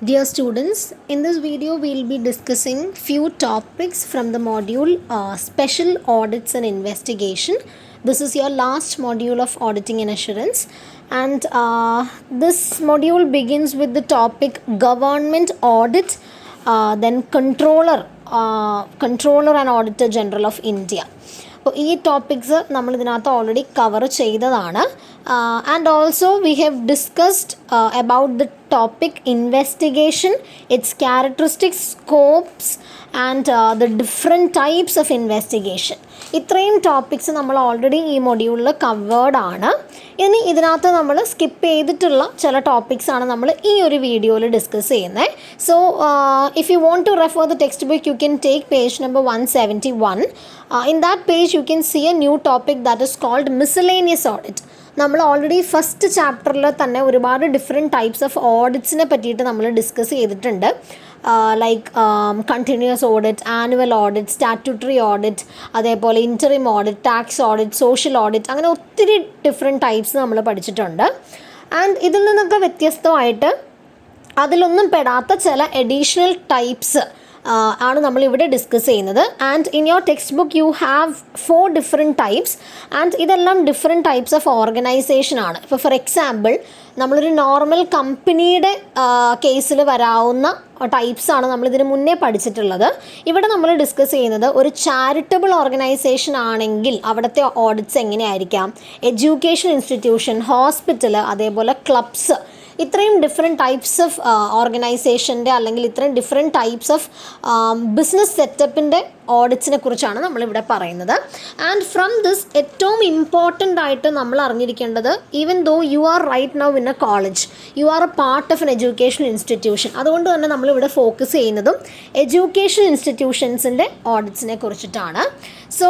Dear students, in this video we will be discussing few topics from the module Special Audits and Investigation. This is your last module of Auditing and Assurance, and this module begins with the topic Government Audit, then Controller and Auditor General of India. അപ്പോൾ ഈ topics നമ്മൾ ഇതിനകത്ത് already cover ചെയ്തതാണ്. And also we have discussed about the topic investigation, it's characteristics, scopes and the different types of investigation. ഇത്രയും topics നമ്മൾ already ഈ മൊഡ്യൂളിൽ covered ആണ്. ഇനി ഇതിനകത്ത് നമ്മൾ സ്കിപ്പ് ചെയ്തിട്ടുള്ള ചില ടോപ്പിക്സാണ് നമ്മൾ ഈ ഒരു വീഡിയോയിൽ ഡിസ്കസ് ചെയ്യുന്നത്. So if you want to refer the text book you can take page number 171. In that page you can see a new topic that is called miscellaneous audit. നമ്മൾ ഓൾറെഡി ഫസ്റ്റ് ചാപ്റ്ററിൽ തന്നെ ഒരുപാട് different types of ഓഡിറ്റ്സിനെ പറ്റിയിട്ട് നമ്മൾ discuss ചെയ്തിട്ടുണ്ട്. Like continuous audit, annual audit, statutory audit, അതേപോലെ interim audit, tax audit, social audit, അങ്ങനെ ഒത്തിരി ഡിഫറെൻറ്റ് ടൈപ്സ് നമ്മൾ പഠിച്ചിട്ടുണ്ട്. ആൻഡ് ഇതിൽ നിന്നൊക്കെ വ്യത്യസ്തമായിട്ട് അതിലൊന്നും പെടാത്ത ചില അഡീഷണൽ ടൈപ്സ് ആണ് നമ്മളിവിടെ ഡിസ്കസ് ചെയ്യുന്നത്. And in your text book you have 4 different types, and ഇതെല്ലാം ഡിഫറെൻറ്റ് ടൈപ്സ് ഓഫ് ഓർഗനൈസേഷൻ ആണ്. ഇപ്പോൾ ഫോർ എക്സാമ്പിൾ നമ്മളൊരു നോർമൽ കമ്പനിയുടെ കേസിൽ വരാവുന്ന ടൈപ്സാണ് നമ്മളിതിന് മുന്നേ പഠിച്ചിട്ടുള്ളത്. ഇവിടെ നമ്മൾ ഡിസ്കസ് ചെയ്യുന്നത് ഒരു ചാരിറ്റബിൾ ഓർഗനൈസേഷൻ ആണെങ്കിൽ അവിടുത്തെ ഓഡിറ്റ്സ് എങ്ങനെയായിരിക്കാം, എഡ്യൂക്കേഷൻ ഇൻസ്റ്റിറ്റ്യൂഷൻ, ഹോസ്പിറ്റൽ, അതേപോലെ ക്ലബ്സ്, ഇത്രയും ഡിഫറെൻറ്റ് ടൈപ്സ് ഓഫ് ഓർഗനൈസേഷൻ്റെ അല്ലെങ്കിൽ ഇത്രയും ഡിഫറെൻറ്റ് ടൈപ്സ് ഓഫ് ബിസിനസ് സെറ്റപ്പിൻ്റെ ഓഡിറ്റ്സിനെ കുറിച്ചാണ് നമ്മളിവിടെ പറയുന്നത്. ആൻഡ് ഫ്രം ദിസ് ഏറ്റവും ഇമ്പോർട്ടൻ്റ് ആയിട്ട് നമ്മൾ അറിഞ്ഞിരിക്കേണ്ടത്, even though you are right now in a college, you are a part of an education institution. അതുകൊണ്ട് തന്നെ നമ്മളിവിടെ ഫോക്കസ് ചെയ്യുന്നതും എഡ്യൂക്കേഷൻ ഇൻസ്റ്റിറ്റ്യൂഷൻസിൻ്റെ ഓഡിറ്റ്സിനെ കുറിച്ചിട്ടാണ്. സോ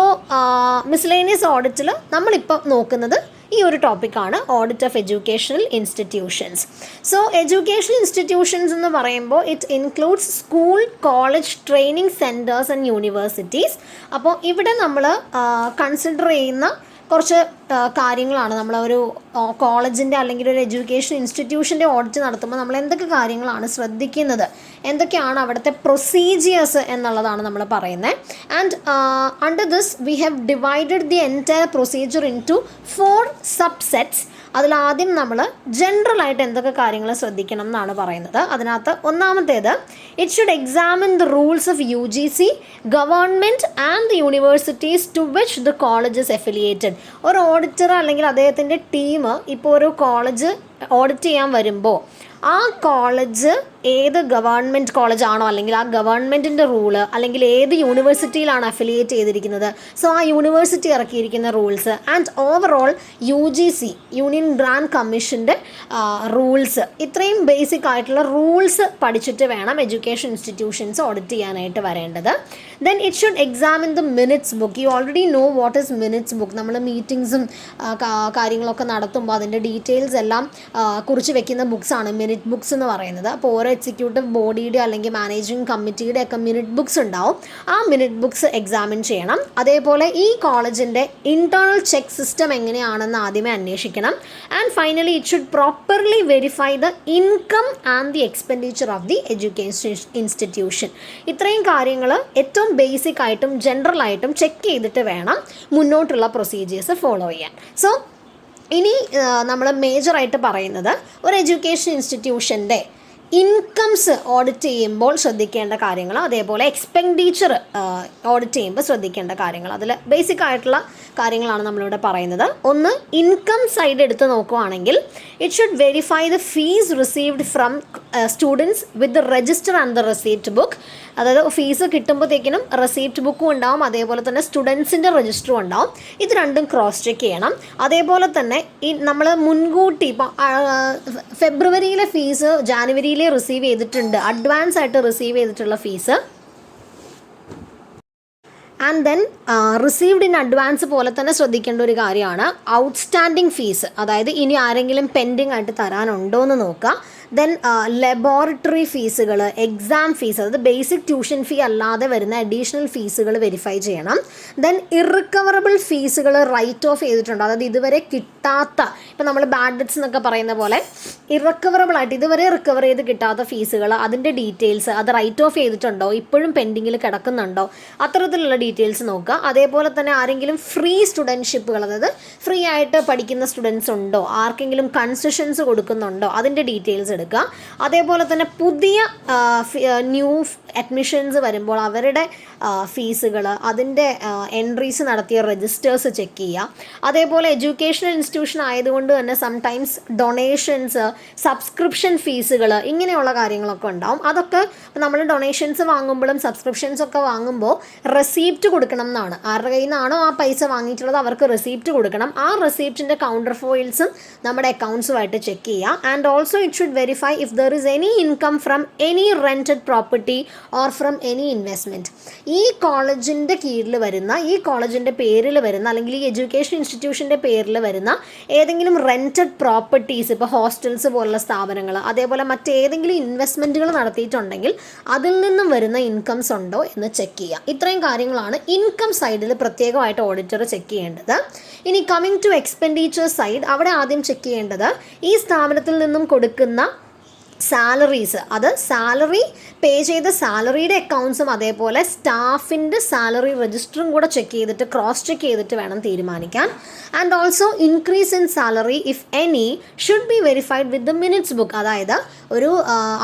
മിസ്ലേനിയസ് ഓഡിറ്റിൽ നമ്മളിപ്പോൾ നോക്കുന്നത് ഈ ഒരു ടോപ്പിക്കാണ്, audit of educational institutions. So educational institutions എന്ന് പറയുമ്പോൾ it includes school, college, training centres and universities. അപ്പോൾ ഇവിടെ നമ്മൾ കൺസിഡർ ചെയ്യുന്ന കുറച്ച് കാര്യങ്ങളാണ്. നമ്മളൊരു കോളേജിൻ്റെ അല്ലെങ്കിൽ ഒരു എഡ്യൂക്കേഷൻ ഇൻസ്റ്റിറ്റ്യൂഷൻ്റെ ഓഡിറ്റ് നടത്തുമ്പോൾ നമ്മൾ എന്തൊക്കെ കാര്യങ്ങളാണ് ശ്രദ്ധിക്കുന്നത്, എന്തൊക്കെയാണ് അവിടുത്തെ പ്രൊസീജിയേഴ്സ് എന്നുള്ളതാണ് നമ്മൾ പറയുന്നത്. And under this we have divided the entire procedure into 4 subsets. അതിലാദ്യം നമ്മൾ ജനറലായിട്ട് എന്തൊക്കെ കാര്യങ്ങൾ ശ്രദ്ധിക്കണം എന്നാണ് പറയുന്നത്. അതിനകത്ത് ഒന്നാമത്തേത്, it should examine the rules of UGC, government and the universities to which the college is affiliated. ഒരു ഓഡിറ്റർ അല്ലെങ്കിൽ അദ്ദേഹത്തിൻ്റെ ടീം ഇപ്പോൾ ഒരു കോളേജ് ഓഡിറ്റ് ചെയ്യാൻ വരുമ്പോൾ ആ കോളേജ് ഏത് ഗവൺമെൻറ് കോളേജാണോ അല്ലെങ്കിൽ ആ ഗവൺമെൻറ്റിൻ്റെ റൂള് അല്ലെങ്കിൽ ഏത് യൂണിവേഴ്സിറ്റിയിലാണ് അഫിലിയേറ്റ് ചെയ്തിരിക്കുന്നത്, സോ ആ യൂണിവേഴ്സിറ്റി ഇറക്കിയിരിക്കുന്ന rules and overall UGC, union grand കമ്മീഷൻ്റെ റൂൾസ്, ഇത്രയും ബേസിക് ആയിട്ടുള്ള റൂൾസ് പഠിച്ചിട്ട് വേണം എഡ്യൂക്കേഷൻ ഇൻസ്റ്റിറ്റ്യൂഷൻസ് ഓഡിറ്റ് ചെയ്യാനായിട്ട് വരേണ്ടത്. Then it should examine the minutes book. You already know what is minutes book. നമ്മൾ മീറ്റിങ്സും കാര്യങ്ങളൊക്കെ നടത്തുമ്പോൾ അതിൻ്റെ ഡീറ്റെയിൽസ് എല്ലാം കുറിച്ച് വെക്കുന്ന ബുക്സാണ് മിനിറ്റ് ബുക്സ് എന്ന് പറയുന്നത്. അപ്പോൾ ഓരോ എക്സിക്യൂട്ടീവ് ബോഡിയുടെ അല്ലെങ്കിൽ മാനേജിങ് കമ്മിറ്റിയുടെ ഒക്കെ മിനിറ്റ് ബുക്സ് ഉണ്ടാവും. ആ മിനിറ്റ് ബുക്സ് എക്സാമിൻ ചെയ്യണം. അതേപോലെ ഈ കോളേജിൻ്റെ ഇൻറ്റേർണൽ ചെക്ക് സിസ്റ്റം എങ്ങനെയാണെന്ന് ആദ്യമേ അന്വേഷിക്കണം. And finally it should properly verify the income and the expenditure of the education institution. ഇത്രയും കാര്യങ്ങൾ ഏറ്റവും ബേസിക് ആയിട്ടും ജനറൽ ആയിട്ടും ചെക്ക് ചെയ്തിട്ട് വേണം മുന്നോട്ടുള്ള പ്രൊസീജിയേഴ്സ് ഫോളോ ചെയ്യാൻ. സോ ഇനി നമ്മൾ മേജറായിട്ട് പറയുന്നത് ഒരു എഡ്യൂക്കേഷൻ ഇൻസ്റ്റിറ്റ്യൂഷൻ്റെ ഇൻകംസ് ഓഡിറ്റ് ചെയ്യുമ്പോൾ ശ്രദ്ധിക്കേണ്ട കാര്യങ്ങൾ, അതേപോലെ എക്സ്പെൻഡിച്ചർ ഓഡിറ്റ് ചെയ്യുമ്പോൾ ശ്രദ്ധിക്കേണ്ട കാര്യങ്ങൾ, അതിൽ ബേസിക് ആയിട്ടുള്ള കാര്യങ്ങളാണ് നമ്മളിവിടെ പറയുന്നത്. ഒന്ന്, ഇൻകം സൈഡ് എടുത്ത് നോക്കുകയാണെങ്കിൽ it should verify the fees received from students with the register and the receipt book. അതായത് ഫീസ് കിട്ടുമ്പോഴത്തേക്കിനും റെസീപ്റ്റ് ബുക്കും ഉണ്ടാവും, അതേപോലെ തന്നെ സ്റ്റുഡൻസിൻ്റെ രജിസ്റ്ററും ഉണ്ടാവും. ഇത് രണ്ടും ക്രോസ് ചെക്ക് ചെയ്യണം. അതേപോലെ തന്നെ ഈ നമ്മൾ മുൻകൂട്ടി ഇപ്പോൾ ഫെബ്രുവരിയിലെ ഫീസ് ജാനുവരിയിൽ റിസീവ് ചെയ്തിട്ടുണ്ട്, അഡ്വാൻസ് ആയിട്ട് റിസീവ് ചെയ്തിട്ടുള്ള fees, and then received in advance പോലെ തന്നെ ശ്രദ്ധിക്കേണ്ട ഒരു കാര്യമാണ് ഔട്ട്സ്റ്റാൻഡിങ് ഫീസ്. അതായത് ഇനി ആരെങ്കിലും പെൻഡിങ് ആയിട്ട് തരാനുണ്ടോ എന്ന് നോക്കുക. ദെൻ ലബോറട്ടറി ഫീസുകൾ, എക്സാം ഫീസ്, അതായത് ബേസിക് ട്യൂഷൻ ഫീ അല്ലാതെ വരുന്ന അഡീഷണൽ ഫീസുകൾ വെരിഫൈ ചെയ്യണം. ദെൻ ഇറിക്കവറബിൾ ഫീസുകൾ റൈറ്റ് ഓഫ് ചെയ്തിട്ടുണ്ട്, അതായത് ഇതുവരെ കിട്ടാത്ത, ഇപ്പം നമ്മൾ ബാഡ് ഡെറ്റ്സ് എന്നൊക്കെ പറയുന്ന പോലെ ഇറക്കവറബിൾ ആയിട്ട് ഇതുവരെ റിക്കവർ ചെയ്ത് കിട്ടാത്ത ഫീസുകൾ, അതിൻ്റെ ഡീറ്റെയിൽസ്, അത് റൈറ്റ് ഓഫ് ചെയ്തിട്ടുണ്ടോ, ഇപ്പോഴും പെൻഡിങ്ങിൽ കിടക്കുന്നുണ്ടോ, അത്തരത്തിലുള്ള ഡീറ്റെയിൽസ് നോക്കുക. അതേപോലെ തന്നെ ആരെങ്കിലും ഫ്രീ സ്റ്റുഡൻഷിപ്പുകൾ, അതായത് ഫ്രീ ആയിട്ട് പഠിക്കുന്ന സ്റ്റുഡൻസ് ഉണ്ടോ, ആർക്കെങ്കിലും കൺസെഷൻസ് കൊടുക്കുന്നുണ്ടോ, അതിൻ്റെ ഡീറ്റെയിൽസ് എടുക്കുക. അതേപോലെ തന്നെ പുതിയ ന്യൂ അഡ്മിഷൻസ് വരുമ്പോൾ അവരുടെ ഫീസുകൾ, അതിൻ്റെ എൻട്രീസ് നടത്തിയ രജിസ്റ്റേഴ്സ് ചെക്ക് ചെയ്യുക. അതേപോലെ എഡ്യൂക്കേഷണൽ ഇൻസ്റ്റിറ്റ്യൂഷൻ ആയതുകൊണ്ട് തന്നെ സംടൈംസ് ഡൊണേഷൻസ്, സബ്സ്ക്രിപ്ഷൻ ഫീസുകൾ, ഇങ്ങനെയുള്ള കാര്യങ്ങളൊക്കെ ഉണ്ടാവും. അതൊക്കെ നമ്മൾ ഡൊണേഷൻസ് വാങ്ങുമ്പോഴും സബ്സ്ക്രിപ്ഷൻസ് ഒക്കെ വാങ്ങുമ്പോൾ റെസീപ്റ്റ് കൊടുക്കണം എന്നാണ്. ആരുടെ കയ്യിൽ നിന്നാണോ ആ പൈസ വാങ്ങിയിട്ടുള്ളത് അവർക്ക് റെസീപ്റ്റ് കൊടുക്കണം. ആ റെസീപ്റ്റിൻ്റെ കൗണ്ടർ ഫോയിൽസും നമ്മുടെ അക്കൗണ്ട്സുമായിട്ട് ചെക്ക് ചെയ്യുക. And also it should verify if there is any income from any rented property or from any investment. ഈ കോളേജിൻ്റെ കീഴിൽ വരുന്ന, ഈ കോളേജിൻ്റെ പേരിൽ വരുന്ന, അല്ലെങ്കിൽ ഈ എഡ്യൂക്കേഷൻ ഇൻസ്റ്റിറ്റ്യൂഷൻ്റെ പേരിൽ വരുന്ന ഏതെങ്കിലും റെൻറ്റഡ് പ്രോപ്പർട്ടീസ്, ഇപ്പോൾ ഹോസ്റ്റൽസ് പോലുള്ള സ്ഥാപനങ്ങൾ, അതേപോലെ മറ്റേതെങ്കിലും ഇൻവെസ്റ്റ്മെൻറ്റുകൾ നടത്തിയിട്ടുണ്ടെങ്കിൽ അതിൽ നിന്നും വരുന്ന ഇൻകംസ് ഉണ്ടോ എന്ന് ചെക്ക് ചെയ്യുക. ഇത്രയും കാര്യങ്ങളാണ് ഇൻകം സൈഡിൽ പ്രത്യേകമായിട്ട് ഓഡിറ്റർ ചെക്ക് ചെയ്യേണ്ടത്. ഇനി കമ്മിങ് ടു എക്സ്പെൻഡിച്ചർ സൈഡ്, അവിടെ ആദ്യം ചെക്ക് ചെയ്യേണ്ടത് ഈ സ്ഥാപനത്തിൽ നിന്നും കൊടുക്കുന്ന സാലറീസ്, അത് സാലറി പേ ചെയ്ത സാലറിയുടെ അക്കൗണ്ട്സും അതേപോലെ സ്റ്റാഫിൻ്റെ സാലറി രജിസ്റ്ററും കൂടെ ചെക്ക് ചെയ്തിട്ട്, ക്രോസ് ചെക്ക് ചെയ്തിട്ട് വേണം തീരുമാനിക്കാൻ. And also increase in salary if any should be verified with the minutes book. അതായത് ഒരു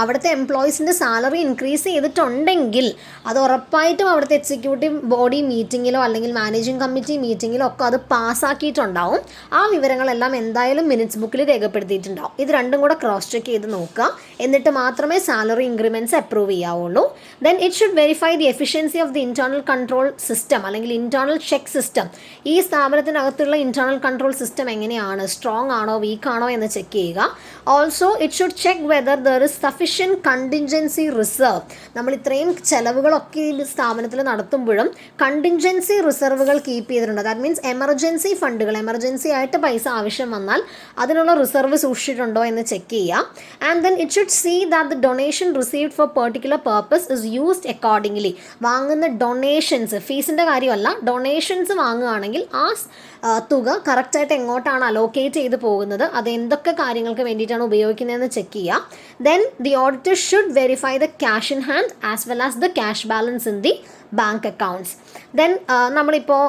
അവിടുത്തെ എംപ്ലോയീസിൻ്റെ സാലറി ഇൻക്രീസ് ചെയ്തിട്ടുണ്ടെങ്കിൽ അത് ഉറപ്പായിട്ടും അവിടുത്തെ എക്സിക്യൂട്ടീവ് ബോഡി മീറ്റിങ്ങിലോ അല്ലെങ്കിൽ മാനേജിംഗ് കമ്മിറ്റി മീറ്റിങ്ങിലോ ഒക്കെ അത് പാസ്സാക്കിയിട്ടുണ്ടാവും. ആ വിവരങ്ങളെല്ലാം എന്തായാലും മിനിറ്റ്സ് ബുക്കിൽ രേഖപ്പെടുത്തിയിട്ടുണ്ടാവും. ഇത് രണ്ടും കൂടെ ക്രോസ് ചെക്ക് ചെയ്ത് നോക്കുക. എന്നിട്ട് മാത്രമേ സാലറി ഇൻക്രിമെൻറ്റ്സ് അപ്രൂവ് ചെയ്യാവുള്ളൂ. Then it should verify the efficiency of the internal control system, അല്ലെങ്കിൽ ഇൻറ്റേർണൽ ചെക്ക് സിസ്റ്റം. ഈ സ്ഥാപനത്തിനകത്തുള്ള ഇൻറ്റേർണൽ കൺട്രോൾ സിസ്റ്റം എങ്ങനെയാണ്, സ്ട്രോങ് ആണോ വീക്ക് ആണോ എന്ന് ചെക്ക് ചെയ്യുക. Also it should check whether there is sufficient contingency reserve. നമ്മൾ ഇത്രയും ചെലവുകളൊക്കെ ഈ സ്ഥാപനത്തിൽ നടത്തുമ്പോഴും കണ്ടിൻജൻസി റിസർവുകൾ കീപ്പ് ചെയ്തിട്ടുണ്ട്. ദാറ്റ് മീൻസ് എമർജൻസി ഫണ്ടുകൾ, എമർജൻസി ആയിട്ട് പൈസ ആവശ്യം വന്നാൽ അതിനുള്ള റിസർവ് സൂക്ഷിച്ചിട്ടുണ്ടോ എന്ന് ചെക്ക് ചെയ്യുക. And then it should see that the donation received for particular purpose is used accordingly. വാങ്ങുന്ന ഡൊണേഷൻസ്, ഫീസിൻ്റെ കാര്യമല്ല, ഡൊണേഷൻസ് വാങ്ങുകയാണെങ്കിൽ ആ തുക കറക്റ്റായിട്ട് എങ്ങോട്ടാണ് അലോക്കേറ്റ് ചെയ്ത് പോകുന്നത്, അത് എന്തൊക്കെ കാര്യങ്ങൾക്ക് വേണ്ടിയിട്ടാണ് ഉപയോഗിക്കുന്നതെന്ന് ചെക്ക് ചെയ്യുക. Then the auditor should verify the cash in hand as well as the cash balance in the bank accounts. Then നമ്മളിപ്പോൾ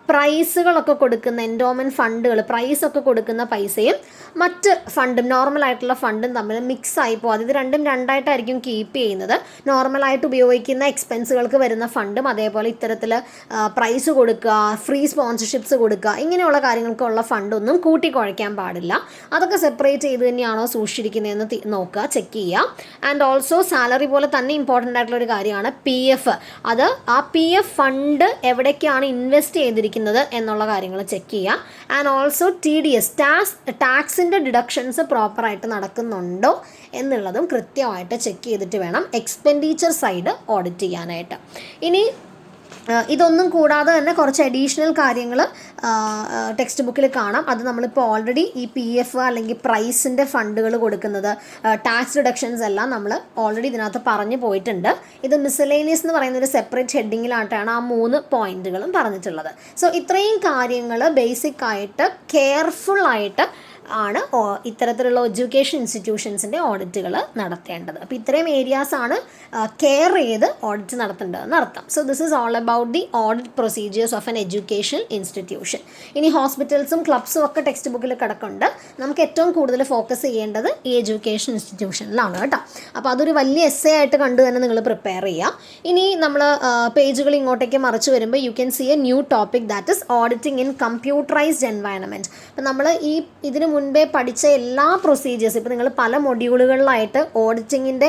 പ്രൈസുകളൊക്കെ കൊടുക്കുന്ന എൻഡോമെൻറ്റ് ഫണ്ടുകൾ, പ്രൈസൊക്കെ കൊടുക്കുന്ന പൈസയും മറ്റ് ഫണ്ടും നോർമലായിട്ടുള്ള ഫണ്ടും തമ്മിൽ മിക്സ് ആയി പോകും. ഇത് രണ്ടും രണ്ടായിട്ടായിരിക്കും കീപ്പ് ചെയ്യുന്നത്. നോർമലായിട്ട് ഉപയോഗിക്കുന്ന എക്സ്പെൻസുകൾക്ക് വരുന്ന ഫണ്ടും അതേപോലെ ഇത്തരത്തിൽ പ്രൈസ് കൊടുക്കുക, ഫ്രീ സ്പോൺസർഷിപ്സ് കൊടുക്കുക, ഇങ്ങനെയുള്ള കാര്യങ്ങൾക്കുള്ള ഫണ്ടൊന്നും കൂട്ടിക്കുഴയ്ക്കാൻ പാടില്ല. അതൊക്കെ സെപ്പറേറ്റ് ചെയ്ത് തന്നെയാണോ സൂക്ഷിച്ചിരിക്കുന്നതെന്ന് നോക്കുക, ചെക്ക് ചെയ്യുക. ആൻഡ് ഓൾസോ സാലറി പോലെ തന്നെ ഇമ്പോർട്ടൻ്റ് ആയിട്ടുള്ളൊരു കാര്യമാണ് PF. അത് ആ PF ഫണ്ട് എവിടേക്കാണ് ഇൻവെസ്റ്റ് ചെയ്തിരിക്കുന്നത് എന്നുള്ള കാര്യങ്ങൾ ചെക്ക് ചെയ്യുക. ആൻഡ് ഓൾസോ TDS, ടാക്സിൻ്റെ ഡിഡക്ഷൻസ് പ്രോപ്പറായിട്ട് നടക്കുന്നുണ്ടോ എന്നുള്ളതും കൃത്യമായിട്ട് ചെക്ക് ചെയ്തിട്ട് വേണം എക്സ്പെൻഡിച്ചർ സൈഡ് ഓഡിറ്റ് ചെയ്യാനായിട്ട്. ഇനി ഇതൊന്നും കൂടാതെ തന്നെ കുറച്ച് അഡീഷണൽ കാര്യങ്ങൾ ടെക്സ്റ്റ് ബുക്കിൽ കാണാം. അത് നമ്മളിപ്പോൾ ഓൾറെഡി ഈ PF അല്ലെങ്കിൽ പ്രൈസിൻ്റെ ഫണ്ടുകൾ കൊടുക്കുന്നത്, ടാക്സ് റിഡക്ഷൻസ് എല്ലാം നമ്മൾ ഓൾറെഡി ഇതിനകത്ത് പറഞ്ഞു പോയിട്ടുണ്ട്. ഇത് മിസലേനിയസ് എന്ന് പറയുന്ന ഒരു സെപ്പറേറ്റ് ഹെഡിങ്ങിലായിട്ടാണ് ആ 3 പോയിന്റുകളും പറഞ്ഞിട്ടുള്ളത്. സോ ഇത്രയും കാര്യങ്ങൾ ബേസിക് ആയിട്ട് കെയർഫുള്ളായിട്ട് ആണ് ഇത്തരത്തിലുള്ള എഡ്യൂക്കേഷൻ ഇൻസ്റ്റിറ്റ്യൂഷൻസിൻ്റെ ഓഡിറ്റുകൾ നടത്തേണ്ടത്. അപ്പോൾ ഇത്രയും ഏരിയാസാണ് കെയർ ചെയ്ത് ഓഡിറ്റ് നടത്തേണ്ടതെന്ന് അർത്ഥം. So this is all about the audit procedures of an education institution. ഇനി ഹോസ്പിറ്റൽസും ക്ലബ്സും ഒക്കെ ടെക്സ്റ്റ് ബുക്കിൽ കിടക്കുന്നുണ്ട്. നമുക്ക് ഏറ്റവും കൂടുതൽ ഫോക്കസ് ചെയ്യേണ്ടത് ഈ എഡ്യൂക്കേഷൻ ഇൻസ്റ്റിറ്റ്യൂഷനിലാണ് കേട്ടോ. അപ്പോൾ അതൊരു വലിയ എസ്സേ ആയിട്ട് കണ്ടു തന്നെ നിങ്ങൾ പ്രിപ്പയർ ചെയ്യുക. ഇനി നമ്മൾ പേജുകൾ ഇങ്ങോട്ടേക്ക് മറിച്ച് വരുമ്പോൾ you can see a new topic that is auditing in computerised environment. അപ്പോൾ നമ്മൾ ഇതിന് മുൻപേ പഠിച്ച എല്ലാ പ്രൊസീജിയേഴ്സ്, ഇപ്പോൾ നിങ്ങൾ പല മൊഡ്യൂളുകളിലായിട്ട് ഓഡിറ്റിങ്ങിൻ്റെ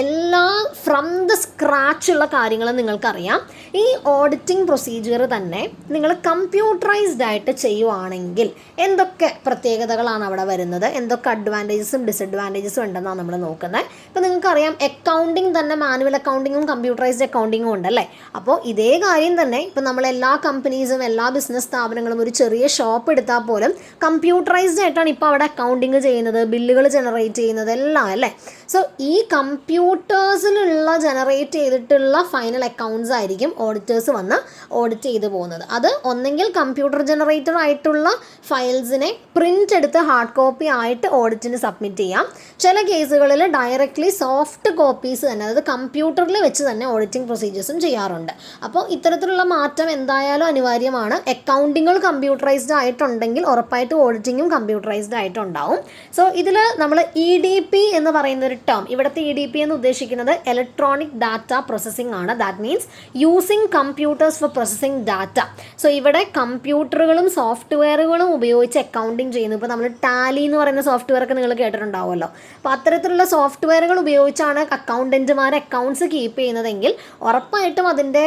എല്ലാ ഫ്രം ദ സ്ക്രാച്ച് ഉള്ള കാര്യങ്ങൾ നിങ്ങൾക്കറിയാം. ഈ ഓഡിറ്റിംഗ് പ്രൊസീജിയർ തന്നെ നിങ്ങൾ കമ്പ്യൂട്ടറൈസ്ഡ് ആയിട്ട് ചെയ്യുവാണെങ്കിൽ എന്തൊക്കെ പ്രത്യേകതകളാണ് അവിടെ വരുന്നത്, എന്തൊക്കെ അഡ്വാൻറ്റേജസും ഡിസഡ്വാൻറ്റേജസും ഉണ്ടെന്നാണ് നമ്മൾ നോക്കുന്നത്. ഇപ്പോൾ നിങ്ങൾക്കറിയാം അക്കൗണ്ടിങ് തന്നെ മാനുവൽ അക്കൗണ്ടിങ്ങും കമ്പ്യൂട്ടറൈസ്ഡ് അക്കൗണ്ടിങ്ങും ഉണ്ടല്ലേ. അപ്പോൾ ഇതേ കാര്യം തന്നെ ഇപ്പോൾ നമ്മൾ എല്ലാ കമ്പനീസും എല്ലാ ബിസിനസ് സ്ഥാപനങ്ങളും ഒരു ചെറിയ ഷോപ്പ് എടുത്താൽ പോലും കമ്പ്യൂട്ടറൈസ്ഡ് ആയിട്ടാണ് കമ്പ്യൂട്ടറാണ് ഇപ്പോൾ അവിടെ അക്കൗണ്ടിങ് ചെയ്യുന്നത്, ബില്ലുകൾ ജനറേറ്റ് ചെയ്യുന്നത് എല്ലാം അല്ലേ. സോ ഈ കമ്പ്യൂട്ടേഴ്സിലുള്ള ജനറേറ്റ് ചെയ്തിട്ടുള്ള ഫൈനൽ അക്കൗണ്ട്സ് ആയിരിക്കും ഓഡിറ്റേഴ്സ് വന്ന് ഓഡിറ്റ് ചെയ്ത് പോകുന്നത്. അത് ഒന്നെങ്കിൽ കമ്പ്യൂട്ടർ ജനറേറ്റഡ് ആയിട്ടുള്ള ഫയൽസിനെ പ്രിൻ്റ് എടുത്ത് ഹാർഡ് കോപ്പി ആയിട്ട് ഓഡിറ്റിന് സബ്മിറ്റ് ചെയ്യാം. ചില കേസുകളിൽ ഡയറക്റ്റ്ലി സോഫ്റ്റ് കോപ്പീസ് തന്നെ, അതായത് കമ്പ്യൂട്ടറിൽ വെച്ച് തന്നെ ഓഡിറ്റിംഗ് പ്രൊസീജിയേഴ്സും ചെയ്യാറുണ്ട്. അപ്പോൾ ഇത്തരത്തിലുള്ള മാറ്റം എന്തായാലും അനിവാര്യമാണ്. അക്കൗണ്ടിങ്ങൾ കമ്പ്യൂട്ടറൈസ്ഡ് ആയിട്ടുണ്ടെങ്കിൽ ഉറപ്പായിട്ടും ഓഡിറ്റിങ്ങും കമ്പ്യൂട്ടറൈസ്ഡ് ആയിട്ടുണ്ടാവും. സോ ഇതിൽ നമ്മൾ EDP എന്ന് പറയുന്ന ഒരു ടേം, ഇവിടുത്തെ EDP എന്ന് ഉദ്ദേശിക്കുന്നത് ഇലക്ട്രോണിക് ഡാറ്റ പ്രോസസ്സിംഗ് ആണ്. That means using computers for processing data. So ഇവിടെ കമ്പ്യൂട്ടറുകളും സോഫ്റ്റ്വെയറുകളും ഉപയോഗിച്ച് അക്കൗണ്ടിങ് ചെയ്യുന്നു. ഇപ്പോൾ നമ്മൾ ടാലി എന്ന് പറയുന്ന സോഫ്റ്റ്വെയർ ഒക്കെ നിങ്ങൾ കേട്ടിട്ടുണ്ടാവുമല്ലോ. അപ്പോൾ അത്തരത്തിലുള്ള സോഫ്റ്റ്വെയറുകൾ ഉപയോഗിച്ചാണ് അക്കൗണ്ടൻറ്റുമാർ അക്കൗണ്ട്സ് കീപ്പ് ചെയ്യുന്നതെങ്കിൽ ഉറപ്പായിട്ടും അതിൻ്റെ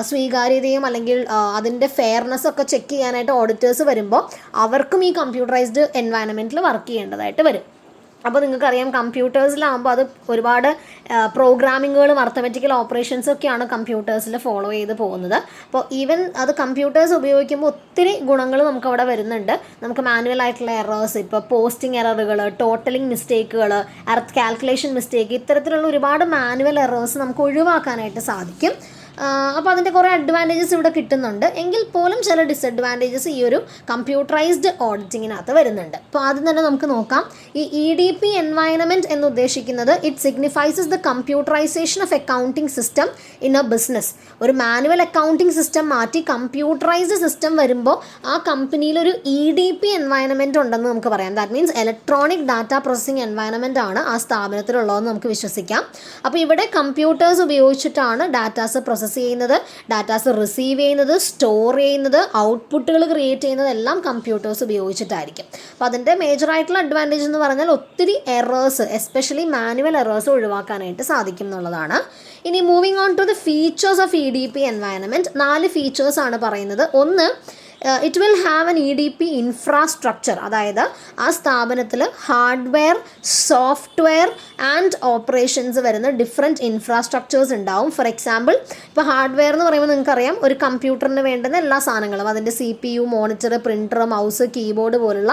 സ്വീകാര്യതയും അല്ലെങ്കിൽ അതിൻ്റെ ഫെയർനെസ് ഒക്കെ ചെക്ക് ചെയ്യാനായിട്ട് ഓഡിറ്റേഴ്സ് വരുമ്പോൾ അവർക്കും ഈ കമ്പ്യൂട്ടറൈസ്ഡ് എൻവയൺമെൻറ്റിൽ വർക്ക് ചെയ്യേണ്ടതായിട്ട് വരും. അപ്പോൾ നിങ്ങൾക്കറിയാം കമ്പ്യൂട്ടേഴ്സിലാകുമ്പോൾ അത് ഒരുപാട് പ്രോഗ്രാമിങ്ങുകളും അർത്ഥമെറ്റിക്കൽ ഓപ്പറേഷൻസും ഒക്കെയാണ് കമ്പ്യൂട്ടേഴ്സിൽ ഫോളോ ചെയ്ത് പോകുന്നത്. അപ്പോൾ ഈവൻ അത് കമ്പ്യൂട്ടേഴ്സ് ഉപയോഗിക്കുമ്പോൾ ഒത്തിരി ഗുണങ്ങൾ നമുക്കവിടെ വരുന്നുണ്ട്. നമുക്ക് മാനുവൽ ആയിട്ടുള്ള എറേഴ്സ്, ഇപ്പോൾ പോസ്റ്റിംഗ് എററുകൾ, ടോട്ടലിംഗ് മിസ്റ്റേക്കുകൾ, എർത്ത് കാൽക്കുലേഷൻ മിസ്റ്റേക്ക്, ഇത്തരത്തിലുള്ള ഒരുപാട് മാനുവൽ എറേഴ്സ് നമുക്ക് ഒഴിവാക്കാനായിട്ട് സാധിക്കും. അപ്പോൾ അതിൻ്റെ കുറേ അഡ്വാൻറ്റേജസ് ഇവിടെ കിട്ടുന്നുണ്ട്. എങ്കിൽ പോലും ചില ഡിസഡ്വാൻറ്റേജസ് ഈ ഒരു കമ്പ്യൂട്ടറൈസ്ഡ് ഓഡിറ്റിങ്ങിനകത്ത് വരുന്നുണ്ട്. അപ്പോൾ ആദ്യം തന്നെ നമുക്ക് നോക്കാം. ഈ EDP എൻവയൺമെൻറ്റ് എന്ന് ഉദ്ദേശിക്കുന്നത് it signifies the computerisation of accounting system in a business. ഒരു മാനുവൽ അക്കൗണ്ടിങ് സിസ്റ്റം മാറ്റി കമ്പ്യൂട്ടറൈസ്ഡ് സിസ്റ്റം വരുമ്പോൾ ആ കമ്പനിയിലൊരു EDP എൻവയൺമെൻറ്റ് ഉണ്ടെന്ന് നമുക്ക് പറയാം. That means electronic data processing environment ആണ് ആ സ്ഥാപനത്തിലുള്ളതെന്ന് നമുക്ക് വിശ്വസിക്കാം. അപ്പോൾ ഇവിടെ കമ്പ്യൂട്ടേഴ്സ് ഉപയോഗിച്ചിട്ടാണ് ഡാറ്റാസ് പ്രോസസ്സ് ചെയ്യുന്നത്, ഡാറ്റാസ് റിസീവ് ചെയ്യുന്നത്, സ്റ്റോർ ചെയ്യുന്നത്, ഔട്ട്പുട്ടുകൾ ക്രിയേറ്റ് ചെയ്യുന്നത് എല്ലാം കമ്പ്യൂട്ടേഴ്സ് ഉപയോഗിച്ചിട്ടായിരിക്കും. അപ്പോൾ അതിൻ്റെ മേജറായിട്ടുള്ള അഡ്വാൻറ്റേജ് എന്ന് പറഞ്ഞാൽ ഒത്തിരി എറേഴ്സ്, എസ്പെഷ്യലി മാനുവൽ എറേഴ്സ് ഒഴിവാക്കാനായിട്ട് സാധിക്കും എന്നുള്ളതാണ്. ഇനി moving on to the features of EDP environment, 4 ഫീച്ചേഴ്സാണ് പറയുന്നത്. ഒന്ന്, it will have an EDP infrastructure. അതായത് ആ സ്ഥാപനത്തിൽ ഹാർഡ്വെയർ, സോഫ്റ്റ്വെയർ ആൻഡ് ഓപ്പറേഷൻസ് വരുന്ന ഡിഫറെൻറ്റ് ഇൻഫ്രാസ്ട്രക്ചേഴ്സ് ഉണ്ടാവും. ഫോർ എക്സാമ്പിൾ, ഇപ്പോൾ ഹാർഡ്വെയർ എന്ന് പറയുമ്പോൾ നിങ്ങൾക്കറിയാം ഒരു കമ്പ്യൂട്ടറിന് വേണ്ടുന്ന എല്ലാ സാധനങ്ങളും, അതിൻ്റെ CPU, monitor, printer, mouse, keyboard പോലുള്ള